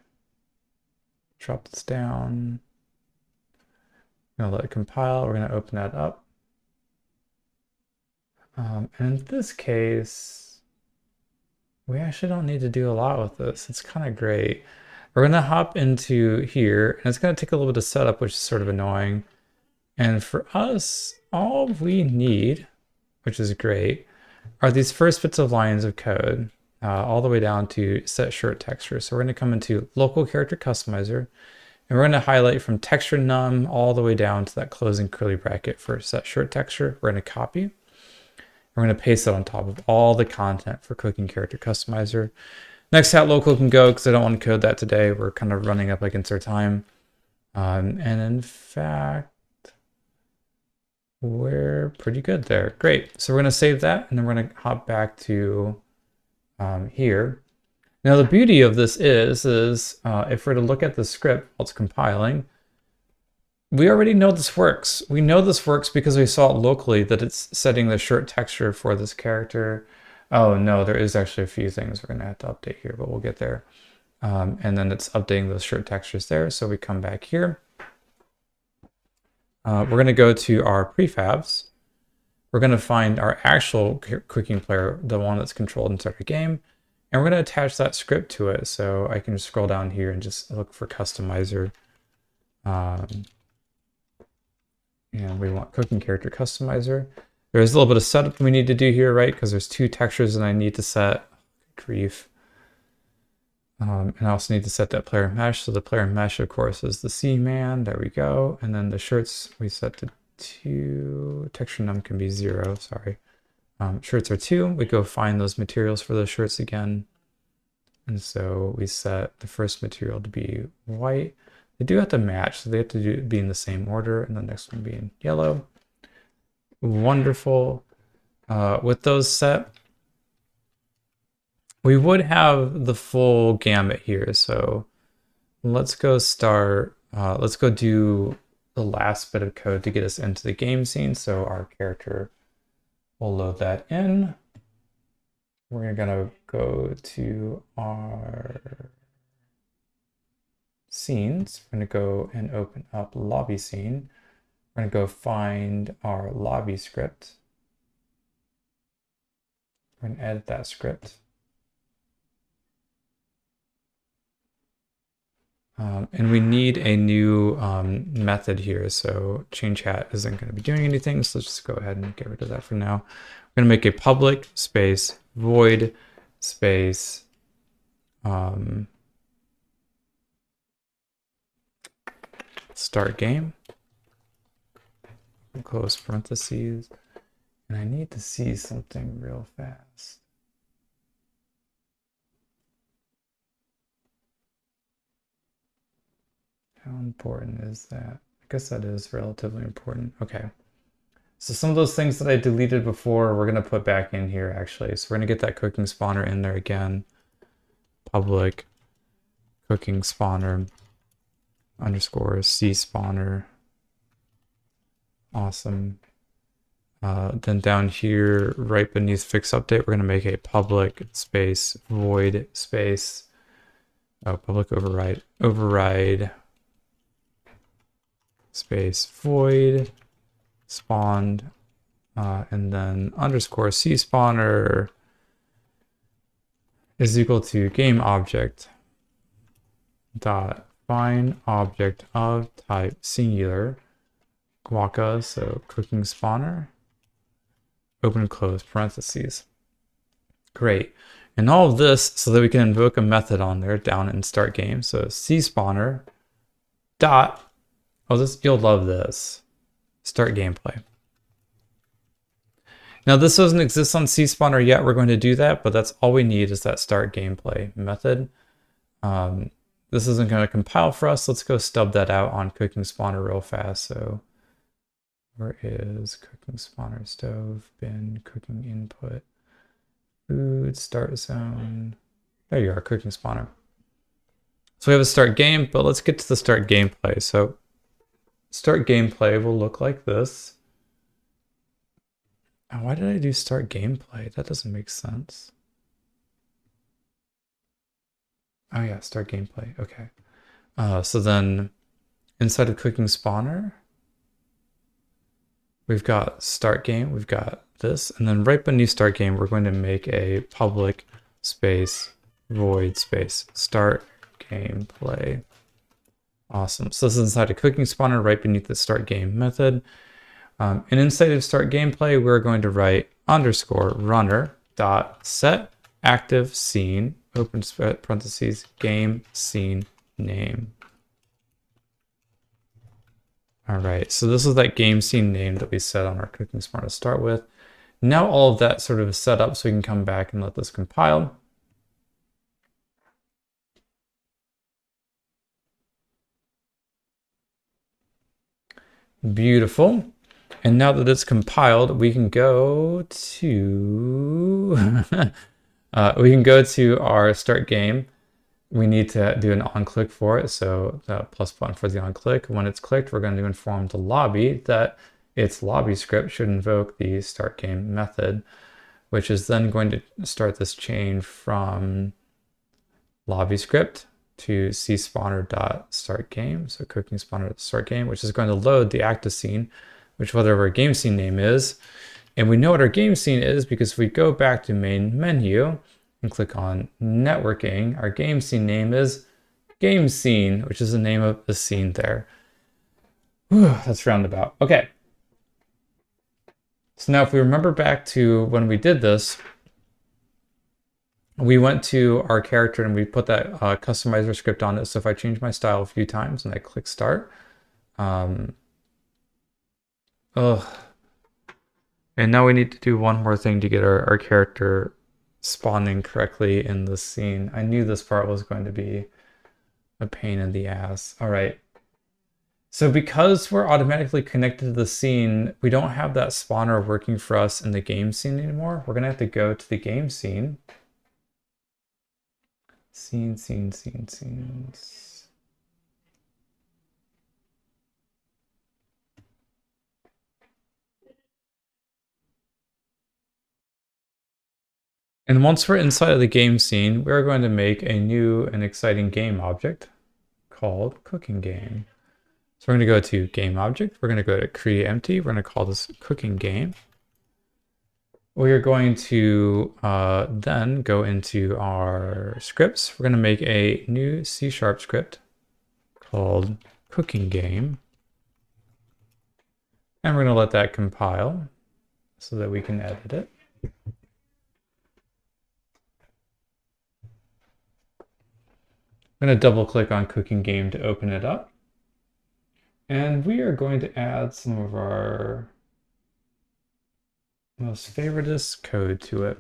drop this down. I'm gonna let it compile. We're gonna open that up. And in this case, we actually don't need to do a lot with this. It's kind of great. We're gonna hop into here, and it's gonna take a little bit of setup, which is sort of annoying. And for us, all we need, which is great, are these first bits of lines of code, all the way down to set shirt texture. So we're gonna come into local character customizer, and we're going to highlight from texture num all the way down to that closing curly bracket for set shirt texture. We're going to copy. We're going to paste it on top of all the content for cooking character customizer. Next hat local can go because I don't want to code that today. We're kind of running up against our time. And in fact, we're pretty good there. Great. So we're going to save that, and then we're going to hop back to here. Now the beauty of this is if we're to look at the script while it's compiling, we already know this works. We know this works because we saw it locally that it's setting the shirt texture for this character. Oh no, there is actually a few things we're gonna have to update here, but we'll get there. And then it's updating those shirt textures there. So we come back here. We're gonna go to our prefabs. We're gonna find our actual cooking player, the one that's controlled inside the game. And we're going to attach that script to it. So I can just scroll down here and just look for customizer. And we want cooking character customizer. There's a little bit of setup we need to do here, right? Because there's two textures that I need to set. Grief. And I also need to set that player mesh. So the player mesh, of course, is the C-man. There we go. And then the shirts we set to 2. Texture num can be 0. Sorry. Shirts are 2. We go find those materials for those shirts again. And so we set the first material to be white. They do have to match, so they have to be in the same order, and the next one being yellow. Wonderful. With those set, we would have the full gamut here. So let's go start, let's go do the last bit of code to get us into the game scene. So our character, we'll load that in. We're gonna go to our scenes. We're gonna go and open up lobby scene. We're gonna go find our lobby script. We're gonna edit that script. And we need a new method here. So change hat isn't going to be doing anything. So let's just go ahead and get rid of that for now. We're going to make a public space void space start game. Close parentheses. And I need to see something real fast. How important is that? I guess that is relatively important. Okay. So some of those things that I deleted before, we're going to put back in here actually. So we're going to get that cooking spawner in there again. Public cooking spawner underscore C spawner. Awesome. Then down here, right beneath fix update, we're going to make a public space void space. Oh, public override space void spawned, and then underscore C spawner is equal to game object dot find object of type singular guaca, so cooking spawner, open and close parentheses. Great. And all of this so that we can invoke a method on there down in start game. So cspawner dot, oh, this, you'll love this, start gameplay. Now this doesn't exist on cspawner yet. We're going to do that, but that's all we need is that start gameplay method. This isn't going to compile for us. Let's go stub that out on cooking spawner real fast. So where is cooking spawner stove bin cooking input food start zone? There you are, cooking spawner. So we have a start game, but let's get to the start gameplay. So start gameplay will look like this. Why did I do start gameplay? That doesn't make sense. Oh yeah, start gameplay. Okay. So then inside of cooking spawner, we've got start game, we've got this, and then right beneath start game, we're going to make a public space void space start gameplay. Awesome. So this is inside a cooking spawner right beneath the start game method. And inside of start gameplay, we're going to write underscore runner dot set active scene open parentheses game scene name. All right, so this is that game scene name that we set on our cooking spawner to start with. Now all of that sort of is set up so we can come back and let this compile. Beautiful. And now that it's compiled, we can go to our start game. We need to do an on-click for it. So the plus button for the on-click. When it's clicked, we're going to inform the lobby that its lobby script should invoke the start game method, which is then going to start this chain from lobby script to cspawner.startGame. So cooking spawner.startGame, which is going to load the active scene, which whatever our game scene name is. And we know what our game scene is because if we go back to main menu and click on networking, our game scene name is game scene, which is the name of the scene there. Whew, that's roundabout. Okay. So now if we remember back to when we did this, we went to our character and we put that customizer script on it. So if I change my style a few times and I click start, and now we need to do one more thing to get our character spawning correctly in the scene. I knew this part was going to be a pain in the ass. All right. So because we're automatically connected to the scene, we don't have that spawner working for us in the game scene anymore. We're going to have to go to the game scene. Scenes. And once we're inside of the game scene, we're going to make a new and exciting game object called cooking game. So we're going to go to game object. We're going to go to create empty. We're going to call this cooking game. We are going to then go into our scripts. We're going to make a new C# script called cooking game. And we're going to let that compile so that we can edit it. I'm going to double click on cooking game to open it up. And we are going to add some of our most favoritist code to it.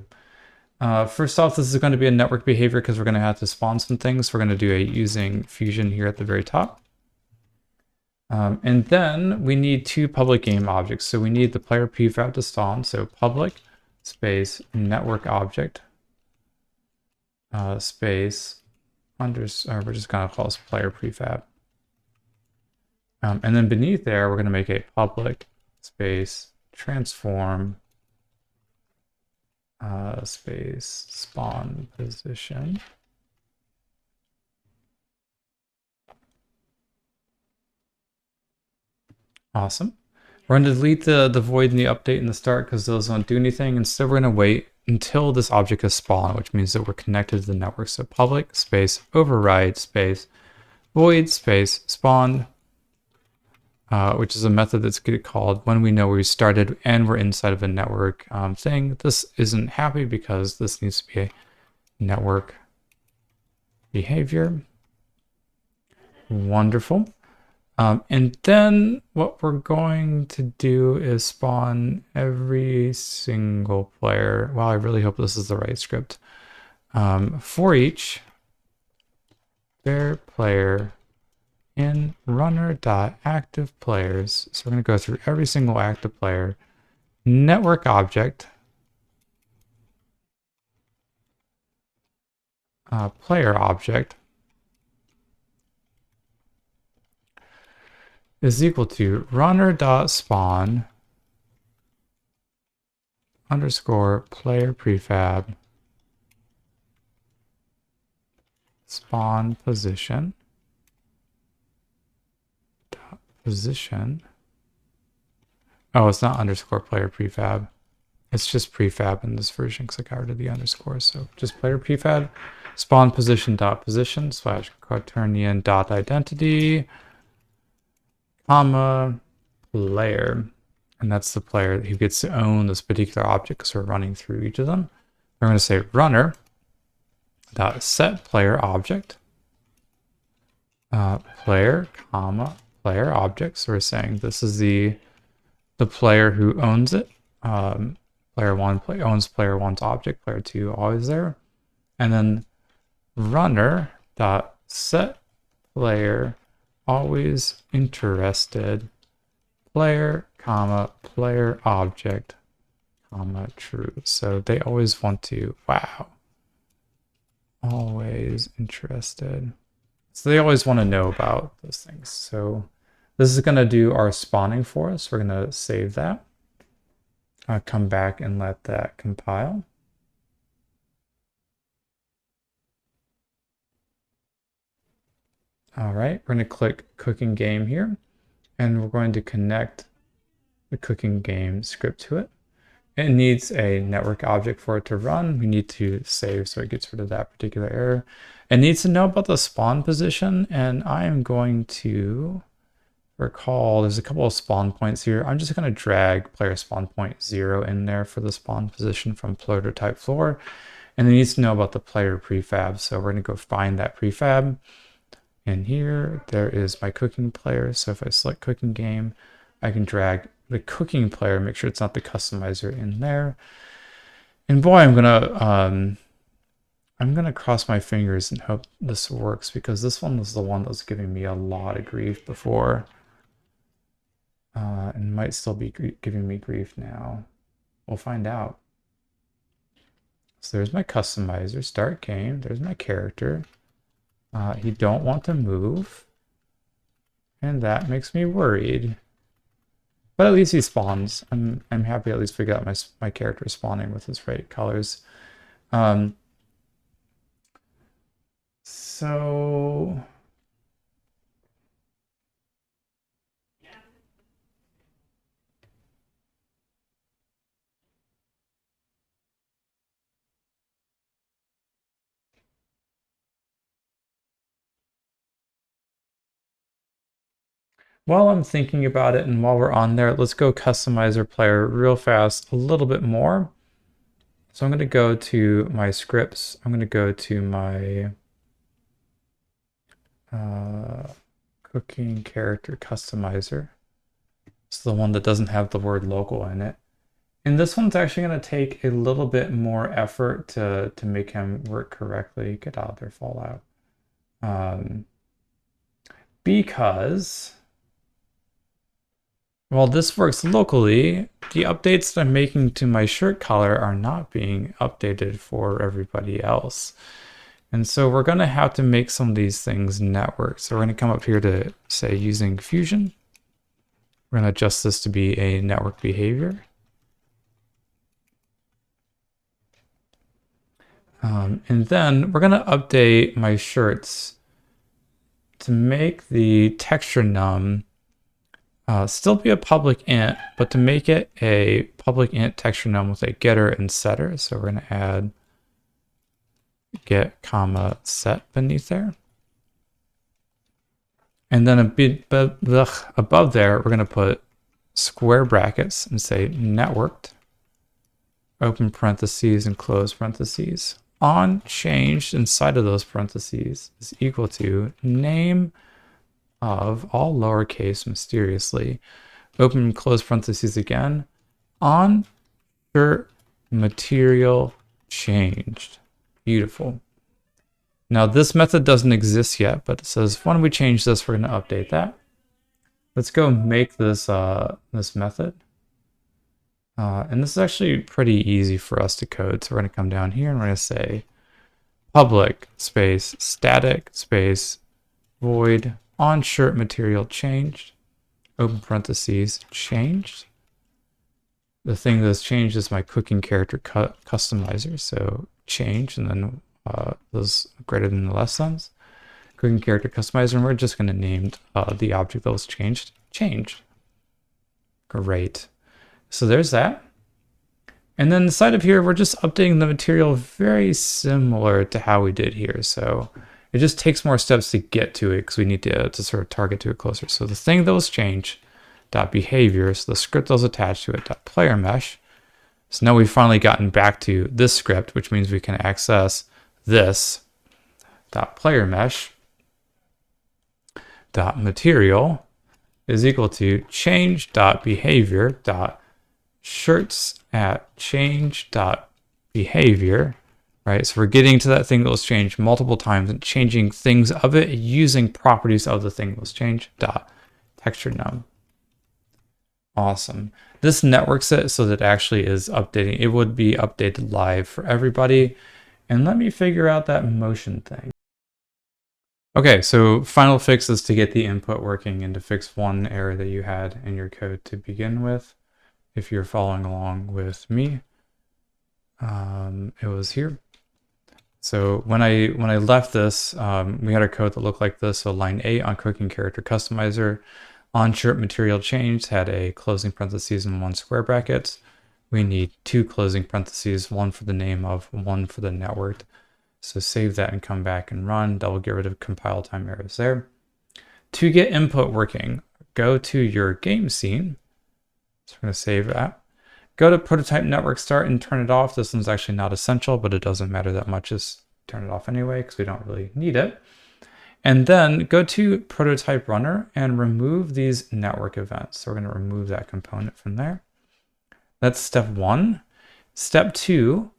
First off, this is going to be a network behavior because we're going to have to spawn some things. We're going to do a using fusion here at the very top. And then we need two public game objects. So we need the player prefab to spawn. So public space network object space we're just going to call this player prefab. And then beneath there, we're going to make a public space transform space spawn position. Awesome. We're going to delete the void and the update and the start because those don't do anything. Instead, we're going to wait until this object is spawned, which means that we're connected to the network. So public space override space void space spawn which is a method that's called when we know we started and we're inside of a network thing. This isn't happy because this needs to be a network behavior. Wonderful. And then what we're going to do is spawn every single player. Well, I really hope this is the right script. For each player in runner.activePlayers. So we're going to go through every single active player. Network object. Player object is equal to runner.spawn underscore player prefab spawn position dot position. Oh, it's not underscore player prefab. It's just prefab in this version because I got rid of the underscore. So just player prefab spawn position dot position slash quaternion dot identity comma player. And that's the player who gets to own this particular object because we're running through each of them. We're going to say runner dot set player object player comma player object. So we're saying this is the player who owns it. Player 1 owns player 1's object, player 2 always there. And then runner dot set player always interested player comma player object comma true. So they always want to, wow, always interested. So they always want to know about those things. So this is going to do our spawning for us. We're going to save that. Come back and let that compile. All right, we're going to click cooking game here, and we're going to connect the cooking game script to it. It needs a network object for it to run. We need to save so it gets rid of that particular error. It needs to know about the spawn position, and I am going to recall there's a couple of spawn points here. I'm just going to drag player spawn point 0 in there for the spawn position from prototype floor. And it needs to know about the player prefab. So we're going to go find that prefab. And here, there is my cooking player. So if I select cooking game, I can drag the cooking player, make sure it's not the customizer in there. And boy, I'm gonna cross my fingers and hope this works because this one was the one that was giving me a lot of grief before. And might still be giving me grief now. We'll find out. So there's my customizer, start game. There's my character. He don't want to move. And that makes me worried. But at least he spawns. I'm happy at least figure out my character spawning with his right colors. So while I'm thinking about it and while we're on there, let's go customizer player real fast a little bit more. So I'm going to go to my scripts. I'm going to go to my cooking character customizer. It's the one that doesn't have the word local in it. And this one's actually going to take a little bit more effort to make him work correctly. Get out there, Fallout. Because while this works locally, the updates that I'm making to my shirt collar are not being updated for everybody else. And so we're going to have to make some of these things network. So we're going to come up here to say using Fusion. We're going to adjust this to be a network behavior. And then we're going to update my shirts to make the texture num still be a public int, but to make it a public int texture num with a getter and setter. So we're going to add get comma set beneath there. And then a bit above there, we're going to put square brackets and say networked, open parentheses and close parentheses. On changed inside of those parentheses is equal to name of, all lowercase mysteriously, open close parentheses again, on shirt material changed. Beautiful. Now this method doesn't exist yet, but it says when we change this, we're going to update that. Let's go make this this method. And this is actually pretty easy for us to code. So we're going to come down here and we're going to say public space static space void on shirt material changed, open parentheses changed. The thing that's changed is my cooking character customizer. So change and then those greater than the less than's. Cooking character customizer, and we're just going to name the object that was changed. Great. So there's that. And then inside of here, we're just updating the material very similar to how we did here. So it just takes more steps to get to it because we need to sort of target to it closer. So the thing that was changed, dot behavior, so the script that was attached to it, dot player mesh. So now we've finally gotten back to this script, which means we can access this dot player mesh dot material is equal to change dot behavior dot shirts at change dot behavior, right? So we're getting to that thing that was changed multiple times and changing things of it using properties of the thing that was changed dot texture num. Awesome. This networks it so that it actually is updating. It would be updated live for everybody. And let me figure out that motion thing. Okay, so final fix is to get the input working and to fix one error that you had in your code to begin with. If you're following along with me, it was here. So when I left this, we had a code that looked like this. So line 8 on cooking character customizer, on shirt material changed had a closing parentheses and 1 square brackets. We need 2 closing parentheses, 1 for the name of, 1 for the networked. So save that and come back and run. That will get rid of compile time errors there. To get input working, go to your game scene. So we're going to save that. Go to prototype network start and turn it off. This one's actually not essential, but it doesn't matter that much. Just turn it off anyway because we don't really need it. And then go to prototype runner and remove these network events. So we're going to remove that component from there. That's step 1. Step 2,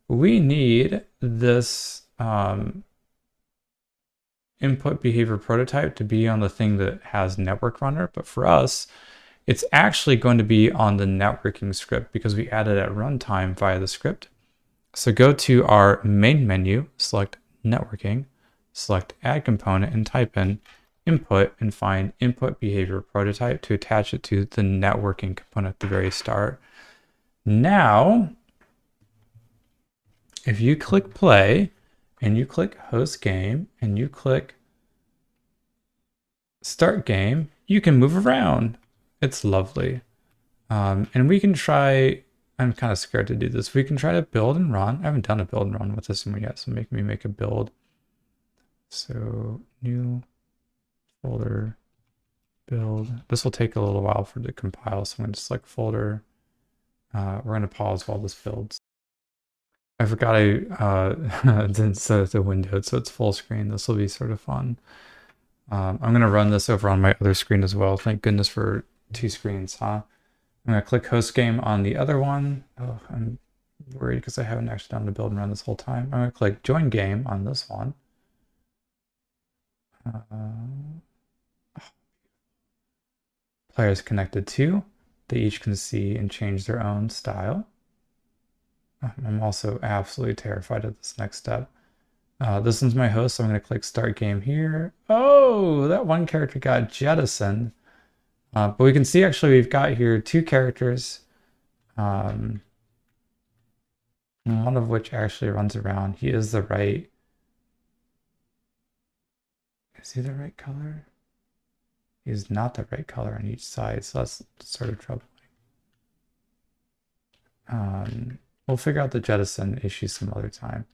we need this input behavior prototype to be on the thing that has network runner. But for us, it's actually going to be on the networking script because we added at runtime via the script. So go to our main menu, select networking, select add component and type in input and find input behavior prototype to attach it to the networking component at the very start. Now, if you click play and you click host game and you click start game, you can move around. It's lovely. And we can try, I'm kind of scared to do this. We can try to build and run. I haven't done a build and run with this one yet, so make me make a build. So new folder build. This will take a little while for it to compile, so I'm going to select folder. We're going to pause while this builds. I forgot I didn't set it to windowed, so it's full screen. This will be sort of fun. I'm going to run this over on my other screen as well. Thank goodness for 2 screens, huh? I'm going to click host game on the other one. Oh, I'm worried because I haven't actually done the build and run this whole time. I'm going to click join game on this one. Players connected to. They each can see and change their own style. I'm also absolutely terrified of this next step. This one's my host, so I'm going to click start game here. Oh, that one character got jettisoned. But we can see actually we've got here 2 characters, one of which actually runs around. He is the right. Is he the right color? He's not the right color on each side, so that's sort of troubling. We'll figure out the jettison issue some other time.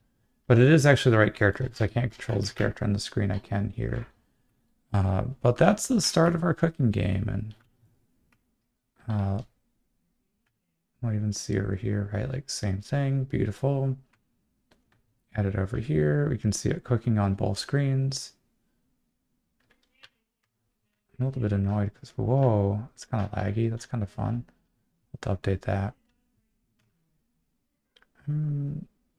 But it is actually the right character because I can't control this character on the screen. I can here. But that's the start of our cooking game, and we'll even see over here, right? Like same thing, beautiful. Add it over here. We can see it cooking on both screens. I'm a little bit annoyed because, whoa, it's kind of laggy. That's kind of fun. Let's update that.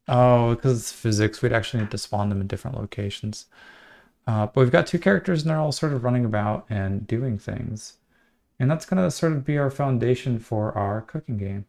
Oh, because it's physics, we'd actually need to spawn them in different locations. But we've got two characters and they're all sort of running about and doing things. And that's going to sort of be our foundation for our cooking game.